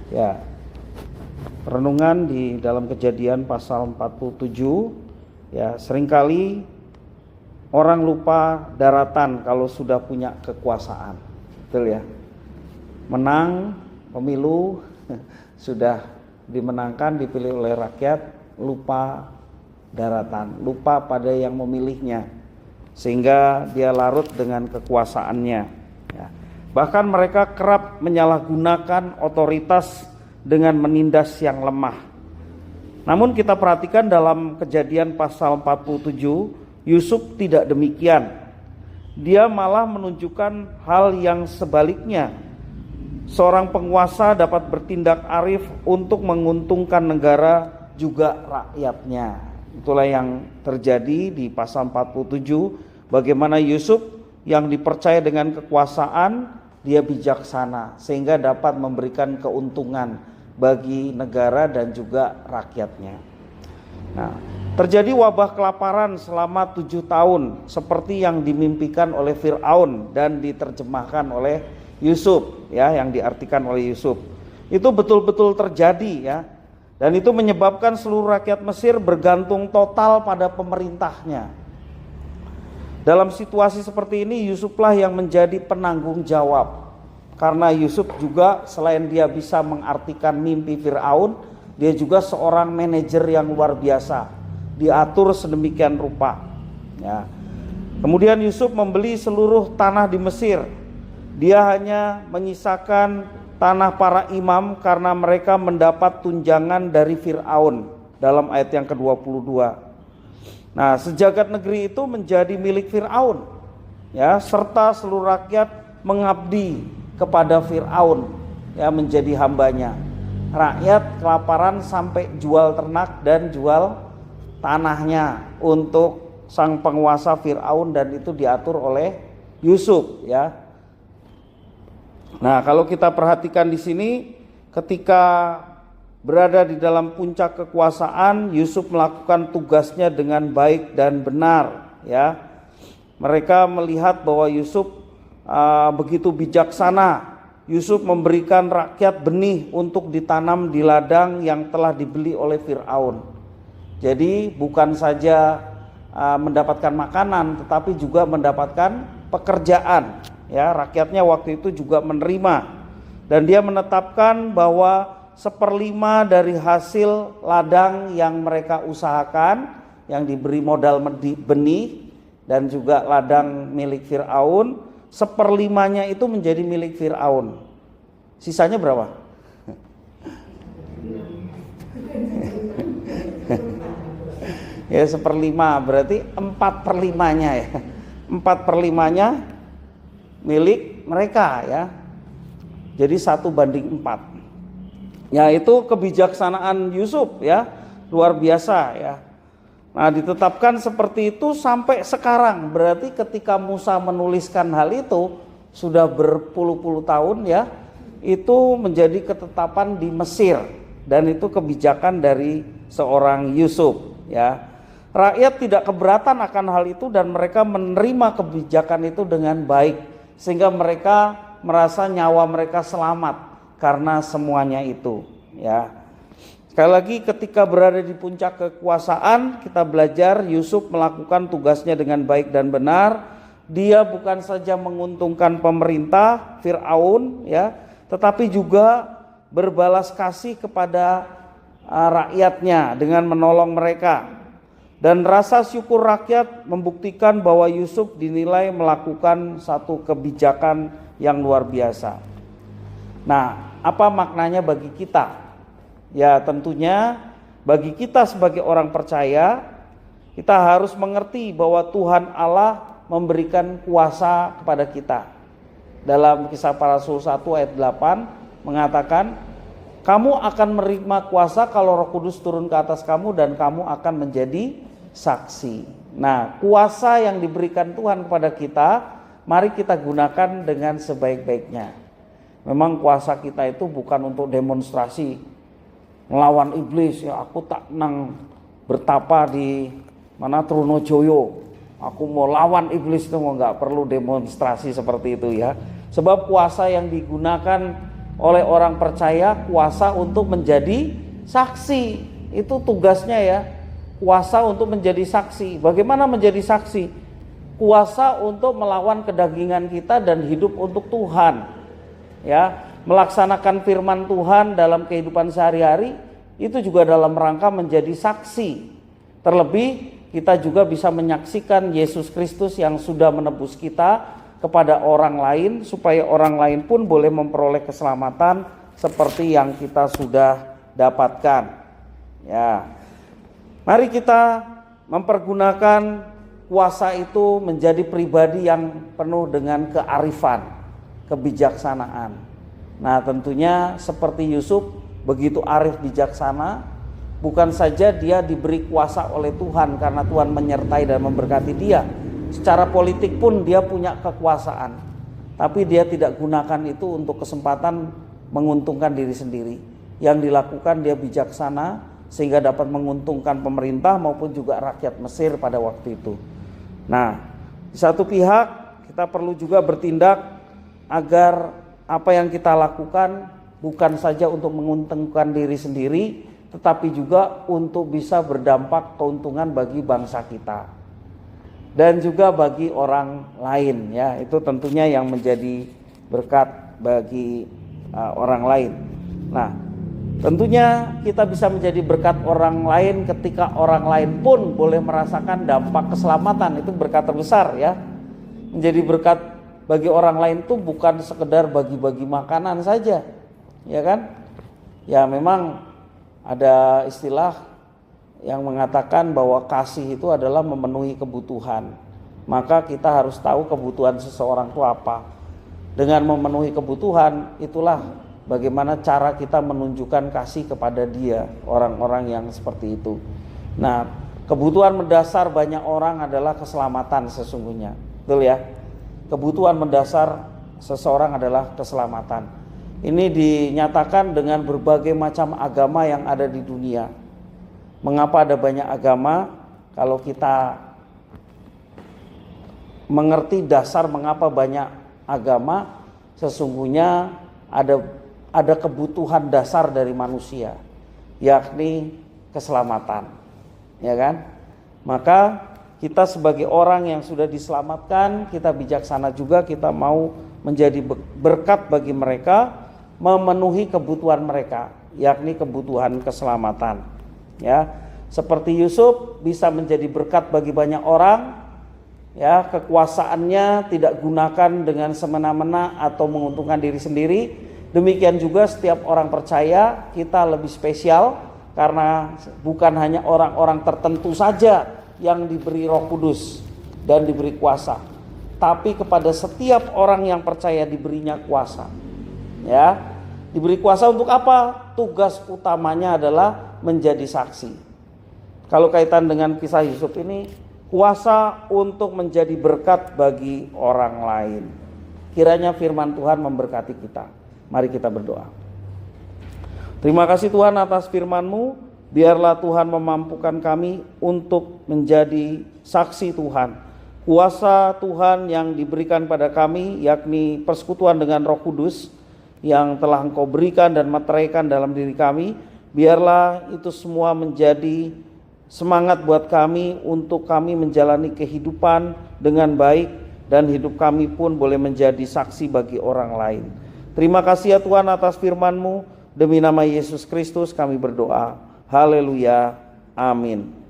Ya, renungan di dalam Kejadian pasal 47, ya, seringkali orang lupa daratan kalau sudah punya kekuasaan. Betul ya? Menang pemilu sudah dimenangkan, dipilih oleh rakyat, lupa daratan, lupa pada yang memilihnya, sehingga dia larut dengan kekuasaannya, ya. Bahkan mereka kerap menyalahgunakan otoritas dengan menindas yang lemah. Namun kita perhatikan dalam Kejadian pasal 47, Yusuf tidak demikian. Dia malah menunjukkan hal yang sebaliknya. Seorang penguasa dapat bertindak arif untuk menguntungkan negara juga rakyatnya. Itulah yang terjadi di pasal 47, bagaimana Yusuf yang dipercaya dengan kekuasaan, dia bijaksana sehingga dapat memberikan keuntungan bagi negara dan juga rakyatnya. Nah, terjadi wabah kelaparan selama 7 tahun seperti yang dimimpikan oleh Fir'aun dan diterjemahkan oleh Yusuf, ya, yang diartikan oleh Yusuf. Itu betul-betul terjadi, ya. Dan itu menyebabkan seluruh rakyat Mesir bergantung total pada pemerintahnya. Dalam situasi seperti ini, Yusuflah yang menjadi penanggung jawab. Karena Yusuf juga selain dia bisa mengartikan mimpi Fir'aun, dia juga seorang manajer yang luar biasa. Diatur sedemikian rupa, ya. Kemudian Yusuf membeli seluruh tanah di Mesir. Dia hanya menyisakan tanah para imam karena mereka mendapat tunjangan dari Fir'aun dalam ayat yang ke-22. Nah, sejagat negeri itu menjadi milik Fir'aun, ya, serta seluruh rakyat mengabdi kepada Fir'aun, ya, menjadi hambanya. Rakyat kelaparan sampai jual ternak dan jual tanahnya untuk sang penguasa Fir'aun, dan itu diatur oleh Yusuf, ya. Nah, kalau kita perhatikan di sini, ketika berada di dalam puncak kekuasaan, Yusuf melakukan tugasnya dengan baik dan benar, ya. Mereka melihat bahwa Yusuf begitu bijaksana. Yusuf memberikan rakyat benih untuk ditanam di ladang yang telah dibeli oleh Fir'aun. Jadi bukan saja mendapatkan makanan, tetapi juga mendapatkan pekerjaan, ya. Rakyatnya waktu itu juga menerima, dan dia menetapkan bahwa 1/5 dari hasil ladang yang mereka usahakan, yang diberi modal benih dan juga ladang milik Fir'aun, 1/5-nya itu menjadi milik Fir'aun. Sisanya berapa? Ya, 1/5, berarti 4/5-nya, ya. 4/5-nya milik mereka, ya. Jadi 1/4. Ya, itu kebijaksanaan Yusuf, ya, luar biasa, ya. Nah, ditetapkan seperti itu sampai sekarang. Berarti ketika Musa menuliskan hal itu sudah berpuluh-puluh tahun, ya. Itu menjadi ketetapan di Mesir, dan itu kebijakan dari seorang Yusuf, ya. Rakyat tidak keberatan akan hal itu dan mereka menerima kebijakan itu dengan baik, sehingga mereka merasa nyawa mereka selamat karena semuanya itu, ya. Sekali lagi, ketika berada di puncak kekuasaan, kita belajar Yusuf melakukan tugasnya dengan baik dan benar. Dia bukan saja menguntungkan pemerintah Fir'aun, ya, tetapi juga berbalas kasih kepada rakyatnya dengan menolong mereka. Dan rasa syukur rakyat membuktikan bahwa Yusuf dinilai melakukan satu kebijakan yang luar biasa. Nah, apa maknanya bagi kita? Ya, tentunya bagi kita sebagai orang percaya, kita harus mengerti bahwa Tuhan Allah memberikan kuasa kepada kita. Dalam Kisah Para Rasul 1 ayat 8 mengatakan, kamu akan menerima kuasa kalau Roh Kudus turun ke atas kamu dan kamu akan menjadi saksi. Nah, kuasa yang diberikan Tuhan kepada kita, mari kita gunakan dengan sebaik-baiknya. Memang kuasa kita itu bukan untuk demonstrasi melawan iblis, ya, aku tak nang bertapa di mana Trunojoyo, aku mau lawan iblis, itu nggak perlu demonstrasi seperti itu, ya. Sebab kuasa yang digunakan oleh orang percaya kuasa untuk menjadi saksi. Itu tugasnya ya, kuasa untuk menjadi saksi. Bagaimana menjadi saksi? Kuasa untuk melawan kedagingan kita dan hidup untuk Tuhan. Ya, melaksanakan firman Tuhan dalam kehidupan sehari-hari itu juga dalam rangka menjadi saksi. Terlebih kita juga bisa menyaksikan Yesus Kristus yang sudah menebus kita kepada orang lain, supaya orang lain pun boleh memperoleh keselamatan seperti yang kita sudah dapatkan. Ya, mari kita mempergunakan kuasa itu menjadi pribadi yang penuh dengan kearifan, kebijaksanaan. Nah, tentunya seperti Yusuf, begitu arif bijaksana, bukan saja dia diberi kuasa oleh Tuhan karena Tuhan menyertai dan memberkati dia. Secara politik pun dia punya kekuasaan, tapi dia tidak gunakan itu untuk kesempatan menguntungkan diri sendiri. Yang dilakukan dia bijaksana sehingga dapat menguntungkan pemerintah maupun juga rakyat Mesir pada waktu itu. Nah, di satu pihak kita perlu juga bertindak agar apa yang kita lakukan bukan saja untuk menguntungkan diri sendiri, tetapi juga untuk bisa berdampak keuntungan bagi bangsa kita dan juga bagi orang lain, ya. Itu tentunya yang menjadi berkat bagi orang lain. Nah, tentunya kita bisa menjadi berkat orang lain ketika orang lain pun boleh merasakan dampak keselamatan. Itu berkat terbesar, ya. Menjadi berkat bagi orang lain itu bukan sekedar bagi-bagi makanan saja, ya kan? Ya, memang ada istilah yang mengatakan bahwa kasih itu adalah memenuhi kebutuhan. Maka kita harus tahu kebutuhan seseorang itu apa. Dengan memenuhi kebutuhan, itulah bagaimana cara kita menunjukkan kasih kepada dia, orang-orang yang seperti itu. Nah, kebutuhan mendasar banyak orang adalah keselamatan sesungguhnya. Betul ya? Kebutuhan mendasar seseorang adalah keselamatan. Ini dinyatakan dengan berbagai macam agama yang ada di dunia. Mengapa ada banyak agama? Kalau kita mengerti dasar mengapa banyak agama, sesungguhnya ada kebutuhan dasar dari manusia, yakni keselamatan, ya kan? Maka kita sebagai orang yang sudah diselamatkan, kita bijaksana juga, kita mau menjadi berkat bagi mereka, memenuhi kebutuhan mereka, yakni kebutuhan keselamatan. Ya, seperti Yusuf bisa menjadi berkat bagi banyak orang, ya, kekuasaannya tidak gunakan dengan semena-mena atau menguntungkan diri sendiri. Demikian juga setiap orang percaya kita lebih spesial karena bukan hanya orang-orang tertentu saja yang diberi Roh Kudus dan diberi kuasa, tapi kepada setiap orang yang percaya diberinya kuasa. Ya, diberi kuasa untuk apa? Tugas utamanya adalah menjadi saksi. Kalau kaitan dengan kisah Yusuf ini, kuasa untuk menjadi berkat bagi orang lain. Kiranya firman Tuhan memberkati kita. Mari kita berdoa. Terima kasih Tuhan atas firman-Mu. Biarlah Tuhan memampukan kami untuk menjadi saksi Tuhan. Kuasa Tuhan yang diberikan pada kami, yakni persekutuan dengan Roh Kudus yang telah Engkau berikan dan meteraikan dalam diri kami. Biarlah itu semua menjadi semangat buat kami untuk kami menjalani kehidupan dengan baik, dan hidup kami pun boleh menjadi saksi bagi orang lain. Terima kasih ya Tuhan atas firman-Mu. Demi nama Yesus Kristus kami berdoa. Haleluya. Amin.